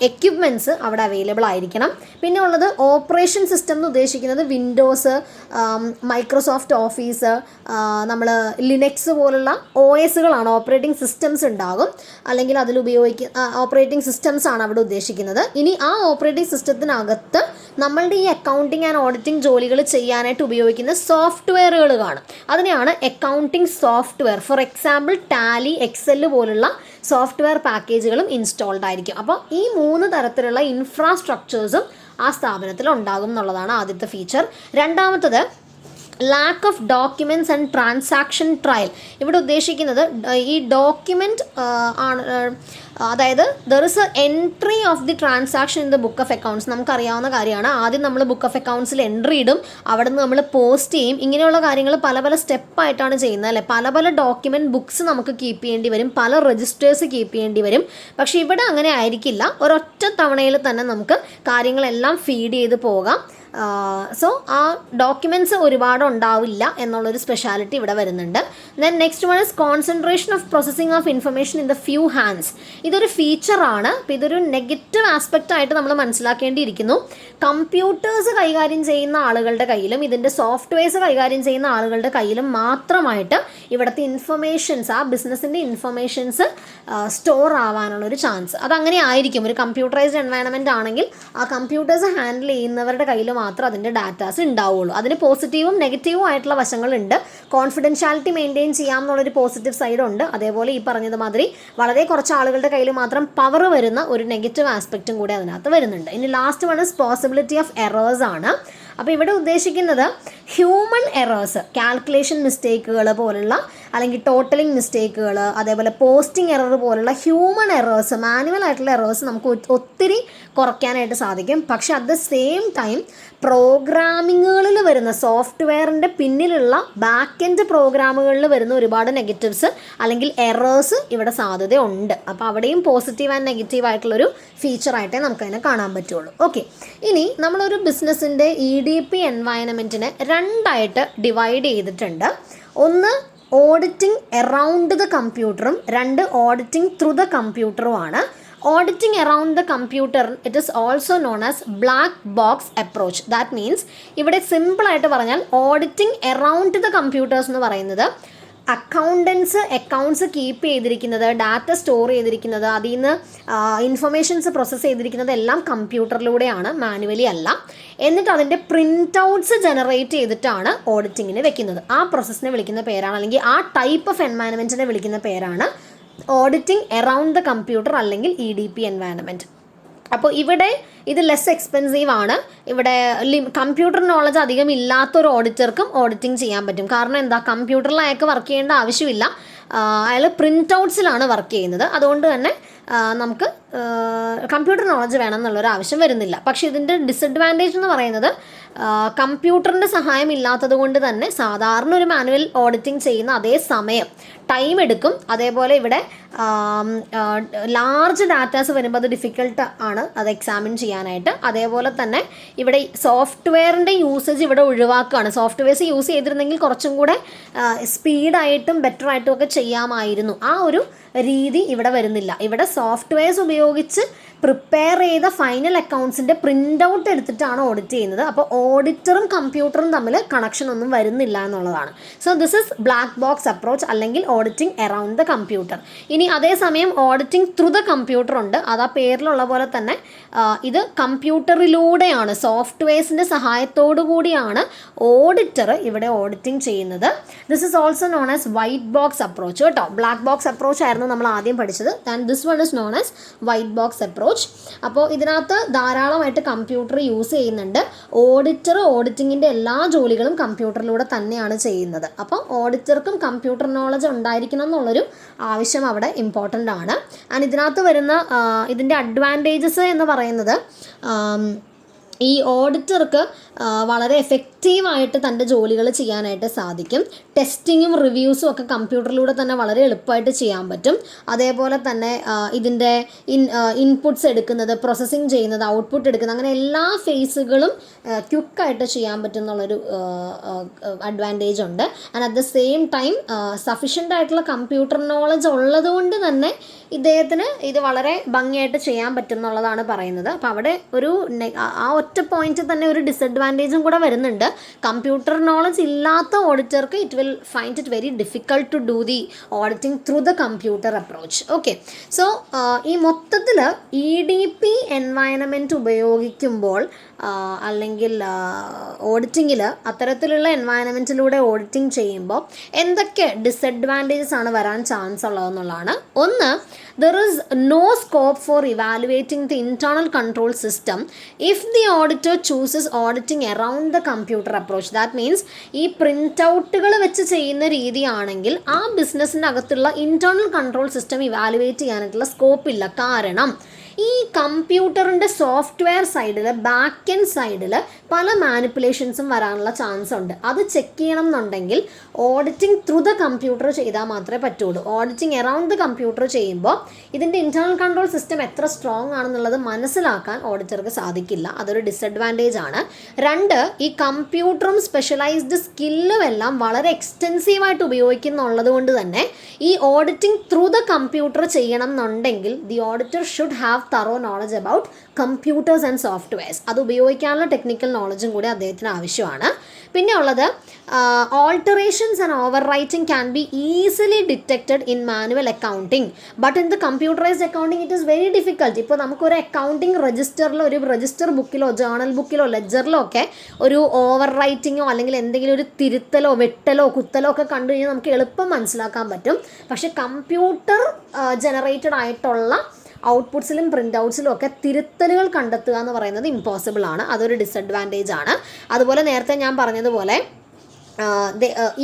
എക്യുപ്മെൻറ്റ്സ് അവിടെ അവൈലബിൾ ആയിരിക്കണം. പിന്നെ ഉള്ളത് ഓപ്പറേഷൻ സിസ്റ്റം എന്ന് ഉദ്ദേശിക്കുന്നത് വിൻഡോസ്, മൈക്രോസോഫ്റ്റ് ഓഫീസ്, നമ്മൾ ലിനക്സ് പോലുള്ള OSകളാണ്, ഓപ്പറേറ്റിംഗ് സിസ്റ്റംസ് ഉണ്ടാകും. അല്ലെങ്കിൽ അതിൽ ഓപ്പറേറ്റിംഗ് സിസ്റ്റംസ് ആണ് അവിടെ ഉദ്ദേശിക്കുന്നത്. ഇനി ആ ഓപ്പറേറ്റിംഗ് സിസ്റ്റത്തിനകത്ത് നമ്മളുടെ ഈ അക്കൗണ്ടിങ് ആൻഡ് ഓഡിറ്റിംഗ് ജോലികൾ ചെയ്യാനായിട്ട് ഉപയോഗിക്കുന്ന സോഫ്റ്റ്വെയറുകൾ കാണും. അതിനെയാണ് accounting software. For example Tally, Excel പോലുള്ള സോഫ്റ്റ്വെയർ പാക്കേജുകളും ഇൻസ്റ്റാൾഡ് ആയിരിക്കും. അപ്പോൾ ഈ 3 തരത്തിലുള്ള ഇൻഫ്രാസ്ട്രക്ചേഴ്സും ആ സ്ഥാപനത്തിൽ ഉണ്ടാകും എന്നുള്ളതാണ് ആദ്യത്തെ ഫീച്ചർ. രണ്ടാമത്തത്, lack of documents and transaction trial. ഇവിടെ ഉദ്ദേശിക്കുന്നത് ഈ ഡോക്യുമെൻറ്റ് ആണ്, അതായത് there is A entry of the transaction in the book of accounts. നമുക്കറിയാവുന്ന കാര്യമാണ്. ആദ്യം നമ്മൾ ബുക്ക് ഓഫ് അക്കൗണ്ട്സിൽ എൻട്രി ഇടും, അവിടെ നിന്ന് നമ്മൾ പോസ്റ്റ് ചെയ്യും. ഇങ്ങനെയുള്ള കാര്യങ്ങൾ പല സ്റ്റെപ്പായിട്ടാണ് ചെയ്യുന്നത് അല്ലേ. പല ഡോക്യുമെൻറ്റ് ബുക്സ് നമുക്ക് കീപ്പ് ചെയ്യേണ്ടി വരും, പല രജിസ്റ്റേഴ്സ് കീപ്പ് ചെയ്യേണ്ടി വരും. പക്ഷേ ഇവിടെ അങ്ങനെ ആയിരിക്കില്ല. ഒരൊറ്റ തവണയിൽ തന്നെ നമുക്ക് കാര്യങ്ങളെല്ലാം ഫീഡ് ചെയ്ത് പോകാം. സോ ആ ഡോക്യുമെൻറ്റ്സ് ഒരുപാട് ഉണ്ടാവില്ല എന്നുള്ളൊരു സ്പെഷ്യാലിറ്റി ഇവിടെ വരുന്നുണ്ട്. Then next one is concentration of processing of information in the few hands. ഇതൊരു ഫീച്ചറാണ്. അപ്പോൾ ഇതൊരു നെഗറ്റീവ് ആസ്പെക്റ്റ് ആയിട്ട് നമ്മൾ മനസ്സിലാക്കേണ്ടിയിരിക്കുന്നു. കമ്പ്യൂട്ടേഴ്സ് കൈകാര്യം ചെയ്യുന്ന ആളുകളുടെ കയ്യിലും ഇതിൻ്റെ സോഫ്റ്റ്വെയർസ് കൈകാര്യം ചെയ്യുന്ന ആളുകളുടെ കയ്യിലും മാത്രമായിട്ട് ഇവിടുത്തെ ഇൻഫർമേഷൻസ്, ആ ബിസിനസ്സിൻ്റെ ഇൻഫർമേഷൻസ് സ്റ്റോർ ആവാനുള്ളൊരു ചാൻസ് അതങ്ങനെ ആയിരിക്കും. ഒരു കമ്പ്യൂട്ടറൈസ്ഡ് എൻവയൺമെൻറ്റ് ആണെങ്കിൽ ആ കമ്പ്യൂട്ടേഴ്സ് ഹാൻഡിൽ ചെയ്യുന്നവരുടെ കയ്യിൽ മാത്രം അതിൻ്റെ ഡാറ്റാസ് ഉണ്ടാവുള്ളൂ. അതിന് പോസിറ്റീവും നെഗറ്റീവും ആയിട്ടുള്ള വശങ്ങളുണ്ട്. കോൺഫിഡൻഷ്യാലിറ്റി മെയിൻറ്റെയിൻ ചെയ്യാം എന്നുള്ളൊരു പോസിറ്റീവ് സൈഡുണ്ട്. അതേപോലെ ഈ പറഞ്ഞതുമാതിരി വളരെ കുറച്ച് ആളുകളുടെ കയ്യിൽ മാത്രം പവർ വരുന്ന ഒരു നെഗറ്റീവ് ആസ്പെക്റ്റും കൂടി അതിനകത്ത് വരുന്നുണ്ട്. ഇനി last one is possibility of errors ആണ്. അപ്പോൾ ഇവിടെ ഉദ്ദേശിക്കുന്നത് ഹ്യൂമൻ എറേഴ്സ്, കാൽക്കുലേഷൻ മിസ്റ്റേക്കുകൾ പോലുള്ള, അല്ലെങ്കിൽ ടോട്ടലിംഗ് മിസ്റ്റേക്കുകൾ, അതേപോലെ പോസ്റ്റിംഗ് എറർ പോലുള്ള ഹ്യൂമൻ എറേഴ്സ്, മാനുവൽ ആയിട്ടുള്ള എറേഴ്സ് നമുക്ക് ഒത്തിരി കുറയ്ക്കാനായിട്ട് സാധിക്കും. പക്ഷെ അറ്റ് ദ സെയിം ടൈം പ്രോഗ്രാമിങ്ങുകളിൽ വരുന്ന, സോഫ്റ്റ്വെയറിൻ്റെ പിന്നിലുള്ള ബാക്ക് എൻഡ് പ്രോഗ്രാമുകളിൽ വരുന്ന ഒരുപാട് നെഗറ്റീവ്സ് അല്ലെങ്കിൽ എറേഴ്സ് ഇവിടെ സാധ്യതയുണ്ട്. അപ്പോൾ അവിടെയും പോസിറ്റീവ് ആൻഡ് നെഗറ്റീവ് ആയിട്ടുള്ളൊരു ഫീച്ചറായിട്ടേ നമുക്കതിനെ കാണാൻ പറ്റുള്ളൂ. ഓക്കെ, ഇനി നമ്മളൊരു ബിസിനസ്സിൻ്റെ EDP എൻവയൺമെൻറ്റിനെ 2ആയിട്ട് ഡിവൈഡ് ചെയ്തിട്ടുണ്ട്. ഒന്ന് ഓഡിറ്റിംഗ് എറൗണ്ട് ദ കമ്പ്യൂട്ടറും, 2 ഓഡിറ്റിംഗ് ത്രൂ ദ കമ്പ്യൂട്ടറുമാണ്. Auditing around the computer, it is also known as black box approach. That means ഇവിടെ സിമ്പിൾ ആയിട്ട് പറഞ്ഞാൽ ഓഡിറ്റിംഗ് അറൗണ്ട് ദ കമ്പ്യൂട്ടേഴ്സ് എന്ന് പറയുന്നത് അക്കൗണ്ട്സ് കീപ്പ് ചെയ്തിരിക്കുന്നത്, ഡാറ്റ സ്റ്റോർ ചെയ്തിരിക്കുന്നത്, അതിൽ നിന്ന് ഇൻഫർമേഷൻസ് പ്രോസസ്സ് ചെയ്തിരിക്കുന്നത് എല്ലാം കമ്പ്യൂട്ടറിലൂടെയാണ്, മാനുവലി അല്ല. എന്നിട്ട് അതിൻ്റെ പ്രിൻ്റ് ഔട്ട്സ് ജനറേറ്റ് ചെയ്തിട്ടാണ് ഓഡിറ്റിങ്ങിന് വെക്കുന്നത്. ആ പ്രോസസ്സിനെ വിളിക്കുന്ന പേരാണ്, അല്ലെങ്കിൽ ആ ടൈപ്പ് ഓഫ് എൻവയൺമെൻറ്റിനെ വിളിക്കുന്ന പേരാണ് ഓഡിറ്റിംഗ് അറൗണ്ട് ദ കമ്പ്യൂട്ടർ അല്ലെങ്കിൽ EDP എൻവയൺമെൻറ്റ്. അപ്പോൾ ഇവിടെ ഇത് ലെസ് എക്സ്പെൻസീവ് ആണ്. ഇവിടെ കമ്പ്യൂട്ടർ നോളജ് അധികം ഇല്ലാത്തൊരു ഓഡിറ്റർക്കും ഓഡിറ്റിംഗ് ചെയ്യാൻ പറ്റും. കാരണം എന്താ, കമ്പ്യൂട്ടറിൽ അയാൾക്ക് വർക്ക് ചെയ്യേണ്ട ആവശ്യമില്ല, അയാൾ പ്രിൻ്റ് ഔട്ട്സിലാണ് വർക്ക് ചെയ്യുന്നത്. അതുകൊണ്ട് തന്നെ നമുക്ക് കമ്പ്യൂട്ടർ നോളജ് വേണം എന്നുള്ളൊരു ആവശ്യം വരുന്നില്ല. പക്ഷേ ഇതിൻ്റെ ഡിസഡ്വാൻറ്റേജ് എന്ന് പറയുന്നത് കമ്പ്യൂട്ടറിൻ്റെ സഹായം ഇല്ലാത്തത് കൊണ്ട് തന്നെ സാധാരണ ഒരു മാനുവൽ ഓഡിറ്റിംഗ് ചെയ്യുന്ന അതേ സമയം ടൈം എടുക്കും. അതേപോലെ ഇവിടെ ലാർജ് ഡാറ്റാസ് വരുമ്പോൾ അത് ഡിഫിക്കൽട്ട് ആണ് അത് എക്സാമിൻ ചെയ്യാനായിട്ട്. അതേപോലെ തന്നെ ഇവിടെ സോഫ്റ്റ്വെയറിൻ്റെ യൂസേജ് ഇവിടെ ഒഴിവാക്കുകയാണ്. സോഫ്റ്റ്വെയർസ് യൂസ് ചെയ്തിരുന്നെങ്കിൽ കുറച്ചും കൂടെ സ്പീഡായിട്ടും ബെറ്റർ ആയിട്ടും ഒക്കെ ചെയ്യാമായിരുന്നു. ആ ഒരു രീതി ഇവിടെ വരുന്നില്ല. ഇവിടെ സോഫ്റ്റ്വെയർസ് ഉപയോഗിച്ച് പ്രിപ്പയർ ചെയ്ത ഫൈനൽ അക്കൗണ്ട്സിൻ്റെ പ്രിൻ്റ് ഔട്ട് എടുത്തിട്ടാണ് ഓഡിറ്റ് ചെയ്യുന്നത്. അപ്പോൾ ഓഡിറ്ററും കമ്പ്യൂട്ടറും തമ്മിൽ കണക്ഷൻ ഒന്നും വരുന്നില്ല എന്നുള്ളതാണ്. So this is black box approach അല്ലെങ്കിൽ ഓഡിറ്റിംഗ് അറൗണ്ട് ദ കമ്പ്യൂട്ടർ. ഇനി അതേസമയം ഓഡിറ്റിംഗ് ത്രൂ ദ കമ്പ്യൂട്ടർ ഉണ്ട്. അത് ആ പേരിലുള്ള പോലെ തന്നെ ഇത് കമ്പ്യൂട്ടറിലൂടെയാണ്, സോഫ്റ്റ്വെയർസിൻ്റെ സഹായത്തോടു കൂടിയാണ് ഓഡിറ്റർ ഇവിടെ ഓഡിറ്റിംഗ് ചെയ്യുന്നത്. This is also known as white box approach കേട്ടോ. ബ്ലാക്ക് ബോക്സ് അപ്രോച്ച് ആയിരുന്നു നമ്മൾ ആദ്യം പഠിച്ചത്. And this one is known as white box approach. അപ്പോൾ ഇതിനകത്ത് ധാരാളമായിട്ട് കമ്പ്യൂട്ടർ യൂസ് ചെയ്യുന്നുണ്ട്. ഓഡിറ്റർ ഓഡിറ്റിങ്ങിൻ്റെ എല്ലാ ജോലികളും കമ്പ്യൂട്ടറിലൂടെ തന്നെയാണ് ചെയ്യുന്നത്. അപ്പോൾ ഓഡിറ്റർക്കും കമ്പ്യൂട്ടർ നോളജ് ഉണ്ടായിരിക്കണം എന്നുള്ളൊരു ആവശ്യം അവിടെ ഇമ്പോർട്ടൻ്റ് ആണ്. ആൻഡ് ഇതിനകത്ത് വരുന്ന ഇതിൻ്റെ അഡ്വാൻറ്റേജസ് എന്ന് പറയുന്നത് ഈ ഓഡിറ്റർക്ക് വളരെ എഫക്റ്റീവായിട്ട് തൻ്റെ ജോലികൾ ചെയ്യാനായിട്ട് സാധിക്കും. ടെസ്റ്റിങ്ങും റിവ്യൂസും ഒക്കെ കമ്പ്യൂട്ടറിലൂടെ തന്നെ വളരെ എളുപ്പമായിട്ട് ചെയ്യാൻ പറ്റും. അതേപോലെ തന്നെ ഇതിൻ്റെ ഇൻപുട്ട്സ് എടുക്കുന്നത്, പ്രോസസ്സിങ് ചെയ്യുന്നത്, ഔട്ട്പുട്ട് എടുക്കുന്നത്, അങ്ങനെ എല്ലാ ഫേസുകളും ക്വിക്കായിട്ട് ചെയ്യാൻ പറ്റും എന്നുള്ളൊരു അഡ്വാൻറ്റേജ് ഉണ്ട്. And at the same time sufficient ആയിട്ടുള്ള കമ്പ്യൂട്ടർ നോളജ് ഉള്ളത് കൊണ്ട് തന്നെ ഇദ്ദേഹത്തിന് ഇത് വളരെ ഭംഗിയായിട്ട് ചെയ്യാൻ പറ്റും എന്നുള്ളതാണ് പറയുന്നത്. അപ്പോൾ അവിടെ ഒരു ആ ഒറ്റ പോയിന്റ് തന്നെ ഒരു ഡിസഡ്വാൻറ്റേജും കൂടെ വരുന്നുണ്ട്. കമ്പ്യൂട്ടർ നോളജ് ഇല്ലാത്ത ഓഡിറ്റർക്ക് it will find it very difficult to do the auditing through the computer approach. Okay, so ഈ മൊത്തത്തിൽ EDP എൻവയൺമെൻറ്റ് ഉപയോഗിക്കുമ്പോൾ അല്ലെങ്കിൽ ഓഡിറ്റിങ്ങിൽ അത്തരത്തിലുള്ള എൻവയൺമെൻറ്റിലൂടെ ഓഡിറ്റിംഗ് ചെയ്യുമ്പോൾ എന്തൊക്കെ ഡിസഡ്വാൻറ്റേജസ് ആണ് വരാൻ ചാൻസ് ഉള്ളതെന്നുള്ളതാണ്. ഒന്ന്, there is no scope for evaluating the internal control system if the auditor chooses auditing around the computer approach. That means ഈ പ്രിൻ്റ് ഔട്ടുകൾ വെച്ച് ചെയ്യുന്ന രീതിയാണെങ്കിൽ ആ ബിസിനസ്സിൻ്റെ അകത്തുള്ള ഇൻറ്റേർണൽ കൺട്രോൾ സിസ്റ്റം ഇവാലുവേറ്റ് ചെയ്യാനായിട്ടുള്ള സ്കോപ്പ് ഇല്ല. കാരണം ഈ കമ്പ്യൂട്ടറിൻ്റെ സോഫ്റ്റ്വെയർ സൈഡിൽ, ബാക്ക് എൻഡ് സൈഡിൽ പല മാനിപ്പുലേഷൻസും വരാനുള്ള ചാൻസ് ഉണ്ട്. അത് ചെക്ക് ചെയ്യണം എന്നുണ്ടെങ്കിൽ ഓഡിറ്റിംഗ് ത്രൂ ദ കമ്പ്യൂട്ടർ ചെയ്താൽ മാത്രമേ പറ്റുള്ളൂ. ഓഡിറ്റിംഗ് അറൗണ്ട് ദ കമ്പ്യൂട്ടർ ചെയ്യുമ്പോൾ ഇതിൻ്റെ ഇൻറ്റേർണൽ കൺട്രോൾ സിസ്റ്റം എത്ര സ്ട്രോങ് ആണെന്നുള്ളത് മനസ്സിലാക്കാൻ ഓഡിറ്റർക്ക് സാധിക്കില്ല. അതൊരു ഡിസഡ്വാൻറ്റേജ് ആണ്. രണ്ട്, ഈ കമ്പ്യൂട്ടറും സ്പെഷ്യലൈസ്ഡ് സ്കില്ലും എല്ലാം വളരെ എക്സ്റ്റെൻസീവായിട്ട് ഉപയോഗിക്കുന്നുള്ളത് കൊണ്ട് തന്നെ ഈ ഓഡിറ്റിംഗ് ത്രൂ ദ കമ്പ്യൂട്ടർ ചെയ്യണം എന്നുണ്ടെങ്കിൽ the auditor should have thorough knowledge about computers and softwares. അത് ഉപയോഗിക്കാനുള്ള ടെക്നിക്കൽ നോളജും കൂടി അദ്ദേഹത്തിന് ആവശ്യമാണ്. പിന്നെ ഉള്ളത് alterations and overwriting can be easily detected in manual accounting, but in the computerised accounting it is very difficult. ഇപ്പോൾ നമുക്കൊരു അക്കൗണ്ടിങ് രജിസ്റ്ററിലോ, ഒരു രജിസ്റ്റർ ബുക്കിലോ, ജേർണൽ ബുക്കിലോ, ലെഡ്ജറിലോ ഒക്കെ ഒരു ഓവർ റൈറ്റിങ്ങോ അല്ലെങ്കിൽ എന്തെങ്കിലും ഒരു തിരുത്തലോ വെട്ടലോ കുത്തലോ ഒക്കെ കണ്ടു കഴിഞ്ഞാൽ നമുക്ക് എളുപ്പം മനസ്സിലാക്കാൻ പറ്റും. പക്ഷേ കമ്പ്യൂട്ടർ ജനറേറ്റഡ് ആയിട്ടുള്ള ഔട്ട്പുട്ട്സിലും പ്രിൻ്റ് ഔട്ട്സിലും ഒക്കെ തിരുത്തലുകൾ കണ്ടെത്തുക എന്ന് പറയുന്നത് ഇമ്പോസിബിൾ ആണ്. അതൊരു ഡിസഡ്വാൻറ്റേജ് ആണ്. അതുപോലെ നേരത്തെ ഞാൻ പറഞ്ഞതുപോലെ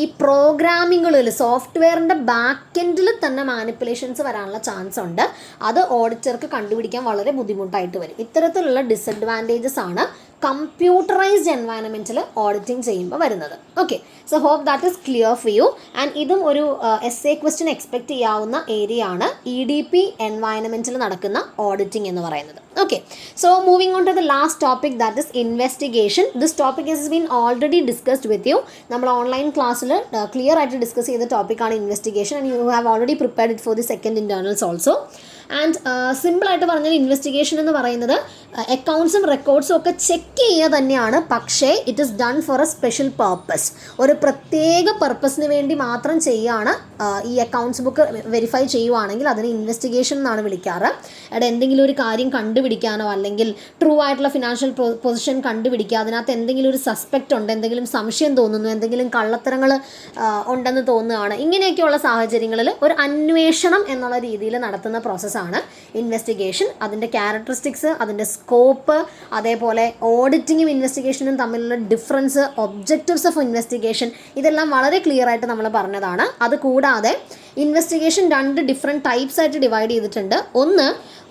ഈ പ്രോഗ്രാമിങ്ങുകളിൽ സോഫ്റ്റ്വെയറിൻ്റെ ബാക്ക് എൻഡിൽ തന്നെ മാനിപ്പുലേഷൻസ് വരാനുള്ള ചാൻസ് ഉണ്ട്. അത് ഓഡിറ്റർക്ക് കണ്ടുപിടിക്കാൻ വളരെ ബുദ്ധിമുട്ടായിട്ട് വരും. ഇത്തരത്തിലുള്ള ഡിസഡ്വാൻറ്റേജസ് ആണ് കമ്പ്യൂട്ടറൈസ്ഡ് എൻവയൺമെൻറ്റിൽ ഓഡിറ്റിംഗ് ചെയ്യുമ്പോൾ വരുന്നത്. Okay, so hope that is clear for you. And ഇതും ഒരു essay ക്വസ്റ്റ്യൻ എക്സ്പെക്റ്റ് ചെയ്യാവുന്ന ഏരിയ ആണ് EDP എൻവയൺമെൻറ്റിൽ നടക്കുന്ന ഓഡിറ്റിംഗ് എന്ന് പറയുന്നത്. Okay, so moving on to the last topic, that is investigation. This topic has been already discussed with you. നമ്മൾ online ക്ലാസ്സിൽ ക്ലിയർ ആയിട്ട് ഡിസ്കസ് ചെയ്ത ടോപ്പിക്കാണ് investigation, and you have already prepared it for the second internals also. And സിമ്പിളായിട്ട് പറഞ്ഞാൽ investigation എന്ന് പറയുന്നത് അക്കൗണ്ട്സും റെക്കോർഡ്സും ഒക്കെ ചെക്ക് ചെയ്യുക തന്നെയാണ്, പക്ഷേ it is done for A special purpose. ഒരു പ്രത്യേക പർപ്പസിന് വേണ്ടി മാത്രം ചെയ്യുകയാണ്. ഈ അക്കൗണ്ട്സ് ബുക്ക് വെരിഫൈ ചെയ്യുവാണെങ്കിൽ അതിന് ഇൻവെസ്റ്റിഗേഷൻ എന്നാണ് വിളിക്കാറ്. അവിടെ എന്തെങ്കിലും ഒരു കാര്യം കണ്ടുപിടിക്കാനോ അല്ലെങ്കിൽ ട്രൂ ആയിട്ടുള്ള ഫിനാൻഷ്യൽ പൊസിഷൻ കണ്ടുപിടിക്കുക, അതിനകത്ത് എന്തെങ്കിലും ഒരു സസ്പെക്റ്റ് ഉണ്ട്, എന്തെങ്കിലും സംശയം തോന്നുന്നു, എന്തെങ്കിലും കള്ളത്തരങ്ങൾ ഉണ്ടെന്ന് തോന്നുകയാണ്, ഇങ്ങനെയൊക്കെയുള്ള സാഹചര്യങ്ങളിൽ ഒരു അന്വേഷണം എന്നുള്ള രീതിയിൽ നടത്തുന്ന പ്രോസസ്സാണ് ഇൻവെസ്റ്റിഗേഷൻ. അതിൻ്റെ ക്യാരക്ടറിസ്റ്റിക്സ്, അതിൻ്റെ സ്കോപ്പ്, അതേപോലെ ഓഡിറ്റിങ്ങും ഇൻവെസ്റ്റിഗേഷനും തമ്മിലുള്ള ഡിഫറൻസ്, ഒബ്ജക്റ്റീവ്സ് ഓഫ് ഇൻവെസ്റ്റിഗേഷൻ, ഇതെല്ലാം വളരെ ക്ലിയർ ആയിട്ട് നമ്മൾ പറഞ്ഞതാണ്. അതുകൂടാതെ ഇൻവെസ്റ്റിഗേഷൻ 2 ഡിഫറെൻറ്റ് ടൈപ്സ് ആയിട്ട് ഡിവൈഡ് ചെയ്തിട്ടുണ്ട്. ഒന്ന്,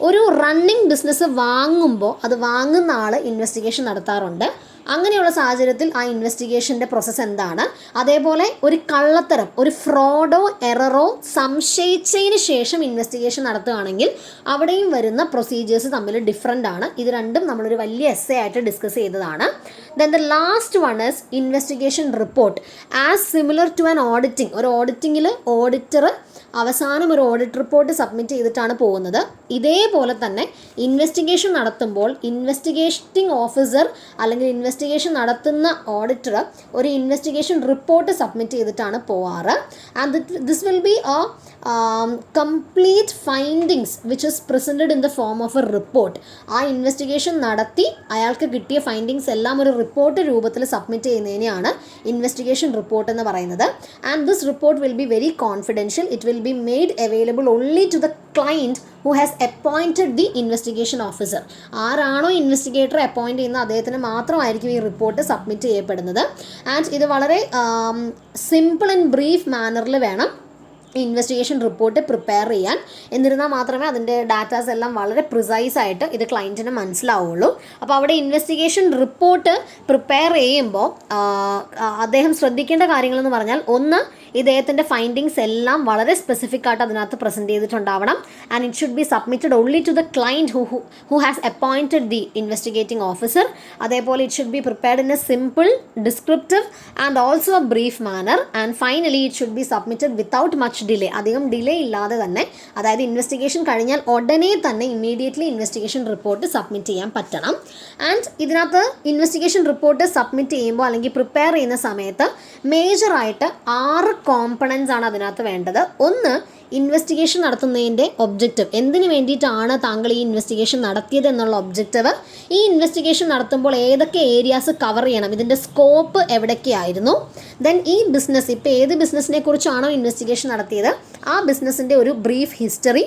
ഒരു റണ്ണിങ് ബിസിനസ് വാങ്ങുമ്പോൾ അത് വാങ്ങുന്ന ആൾ ഇൻവെസ്റ്റിഗേഷൻ നടത്താറുണ്ട്. അങ്ങനെയുള്ള സാഹചര്യത്തിൽ ആ ഇൻവെസ്റ്റിഗേഷൻ്റെ പ്രോസസ്സ് എന്താണ്. അതേപോലെ ഒരു കള്ളത്തരം, ഒരു ഫ്രോഡോ എററോ സംശയിച്ചതിന് ശേഷം ഇൻവെസ്റ്റിഗേഷൻ നടത്തുകയാണെങ്കിൽ അവിടെയും വരുന്ന പ്രൊസീജിയേഴ്സ് തമ്മിൽ ഡിഫറെൻ്റ് ആണ്. ഇത് രണ്ടും നമ്മളൊരു വലിയ എസ്സേ ആയിട്ട് ഡിസ്കസ് ചെയ്തതാണ്. Then the last one is investigation report. As similar to an auditing. ഒരു ഓഡിറ്റിങ്ങിൽ ഓഡിറ്റർ അവസാനം ഒരു ഓഡിറ്റ് റിപ്പോർട്ട് സബ്മിറ്റ് ചെയ്തിട്ടാണ് പോകുന്നത്. ഇതേപോലെ തന്നെ ഇൻവെസ്റ്റിഗേഷൻ നടത്തുമ്പോൾ ഇൻവെസ്റ്റിഗേറ്റിംഗ് ഓഫീസർ അല്ലെങ്കിൽ ഇൻവെസ്റ്റിഗേഷൻ നടത്തുന്ന ഓഡിറ്റർ ഒരു ഇൻവെസ്റ്റിഗേഷൻ റിപ്പോർട്ട് സബ്മിറ്റ് ചെയ്തിട്ടാണ് പോവാറ്. And this will be A complete findings which is presented in the form of A report. ആ ഇൻവെസ്റ്റിഗേഷൻ നടത്തി അയാൾക്ക് കിട്ടിയ ഫൈൻഡിങ്സ് എല്ലാം ഒരു റിപ്പോർട്ട് രൂപത്തിൽ സബ്മിറ്റ് ചെയ്യുന്നതിനെയാണ് ഇൻവെസ്റ്റിഗേഷൻ റിപ്പോർട്ട് എന്ന് പറയുന്നത്. And this report will be very confidential. It will be made available only to the client who has appointed the investigation officer. ആരാണോ ഇൻവെസ്റ്റിഗേറ്ററെ അപ്പോയിൻറ്റ് ചെയ്യുന്നത് അദ്ദേഹത്തിന് മാത്രമായിരിക്കും ഈ റിപ്പോർട്ട് സബ്മിറ്റ് ചെയ്യപ്പെടുന്നത്. ആൻഡ് ഇത് വളരെ സിമ്പിൾ ആൻഡ് ബ്രീഫ് മാനറിൽ വേണം ഇൻവെസ്റ്റിഗേഷൻ റിപ്പോർട്ട് പ്രിപ്പയർ ചെയ്യാൻ. എന്നിരുന്നാൽ മാത്രമേ അതിൻ്റെ ഡാറ്റാസ് എല്ലാം വളരെ പ്രിസൈസ് ആയിട്ട് ഇത് ക്ലയൻറ്റിന് മനസ്സിലാവുള്ളൂ. അപ്പോൾ അവിടെ ഇൻവെസ്റ്റിഗേഷൻ റിപ്പോർട്ട് പ്രിപ്പയർ ചെയ്യുമ്പോൾ അദ്ദേഹം ശ്രദ്ധിക്കേണ്ട കാര്യങ്ങളെന്ന് പറഞ്ഞാൽ, ഒന്ന്, ഇദ്ദേഹത്തിൻ്റെ ഫൈൻഡിങ്സ് എല്ലാം വളരെ സ്പെസിഫിക് ആയിട്ട് അതിനകത്ത് പ്രസൻറ്റ് ചെയ്തിട്ടുണ്ടാവണം. And it should be submitted only to the client who has appointed the investigating officer. അതേപോലെ it should be prepared in a simple, descriptive and also a brief manner. And finally it should be submitted without much delay. അധികം delay ഇല്ലാതെ തന്നെ, അതായത് investigation കഴിഞ്ഞാൽ ഉടനെ തന്നെ immediately investigation report submit ചെയ്യാൻ പറ്റണം. ആൻഡ് ഇതിനകത്ത് ഇൻവെസ്റ്റിഗേഷൻ റിപ്പോർട്ട് സബ്മിറ്റ് ചെയ്യുമ്പോൾ അല്ലെങ്കിൽ പ്രിപ്പയർ ചെയ്യുന്ന സമയത്ത് മേജറായിട്ട് 6 കോമ്പണൻസ് ആണ് അതിനകത്ത് വേണ്ടത്. ഒന്ന്, ഇൻവെസ്റ്റിഗേഷൻ നടത്തുന്നതിൻ്റെ ഒബ്ജക്റ്റീവ്. എന്തിനു വേണ്ടിയിട്ടാണ് താങ്കൾ ഈ ഇൻവെസ്റ്റിഗേഷൻ നടത്തിയത് എന്നുള്ള ഒബ്ജക്റ്റീവ്. ഈ ഇൻവെസ്റ്റിഗേഷൻ നടത്തുമ്പോൾ ഏതൊക്കെ ഏരിയാസ് കവർ ചെയ്യണം, ഇതിൻ്റെ സ്കോപ്പ് എവിടേക്കായിരുന്നു. ദെൻ ഈ ബിസിനസ്, ഇപ്പോൾ ഏത് ബിസിനസ്സിനെ കുറിച്ചാണോ ഇൻവെസ്റ്റിഗേഷൻ നടത്തിയത് ആ ബിസിനസ്സിൻ്റെ ഒരു ബ്രീഫ് ഹിസ്റ്ററി.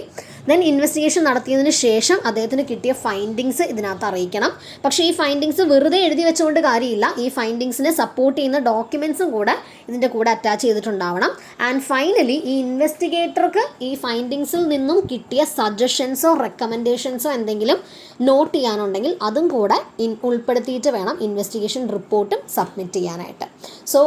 ദെൻ ഇൻവെസ്റ്റിഗേഷൻ നടത്തിയതിന് ശേഷം അദ്ദേഹത്തിന് കിട്ടിയ ഫൈൻഡിങ്സ് ഇതിനകത്ത് അറിയിക്കണം. പക്ഷേ ഈ ഫൈൻഡിങ്സ് വെറുതെ എഴുതി വെച്ചുകൊണ്ട് കാര്യമില്ല. ഈ ഫൈൻഡിങ്സിനെ സപ്പോർട്ട് ചെയ്യുന്ന ഡോക്യുമെൻസും കൂടെ ഇതിൻ്റെ കൂടെ അറ്റാച്ച് ചെയ്തിട്ടുണ്ടാവണം. ആൻഡ് ഫൈനലി ഈ ഇൻവെസ്റ്റിഗേറ്റർക്ക് ഈ ഫൈൻഡിങ്സിൽ നിന്നും കിട്ടിയ സജഷൻസോ റെക്കമെൻഡേഷൻസോ എന്തെങ്കിലും നോട്ട് ചെയ്യാനുണ്ടെങ്കിൽ അതും കൂടെ ഉൾപ്പെടുത്തിയിട്ട് വേണം ഇൻവെസ്റ്റിഗേഷൻ റിപ്പോർട്ടും സബ്മിറ്റ് ചെയ്യാനായിട്ട്. സോ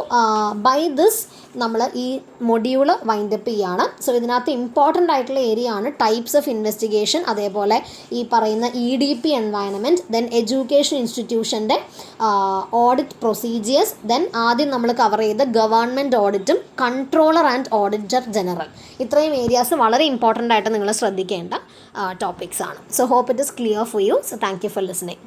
ബൈ ദിസ് നമ്മൾ ഈ മൊഡ്യൂള് വൈൻഡപ്പ് ചെയ്യുകയാണ്. സോ ഇതിനകത്ത് ഇമ്പോർട്ടൻ്റ് ആയിട്ടുള്ള ഏരിയ ആണ് ടൈപ്സ് ഓഫ് ഇൻവെസ്റ്റിഗേഷൻ, അതേപോലെ ഈ പറയുന്ന EDP എൻവയൺമെൻറ്റ്, ദെൻ എഡ്യൂക്കേഷൻ ഇൻസ്റ്റിറ്റ്യൂഷൻ്റെ ഓഡിറ്റ് പ്രൊസീജിയേഴ്സ്, ദെൻ ആദ്യം നമ്മൾ കവർ ചെയ്ത ഗവൺമെൻറ് ഓഡിറ്റും കൺട്രോളർ ആൻഡ് ഓഡിറ്റർ ജനറൽ. ഇത്രയും ഏരിയാസ് വളരെ ഇമ്പോർട്ടൻ്റ് ആയിട്ട് നിങ്ങൾ ശ്രദ്ധിക്കേണ്ട ടോപ്പിക്സ് ആണ്. So hope it is clear for you. So thank you for listening.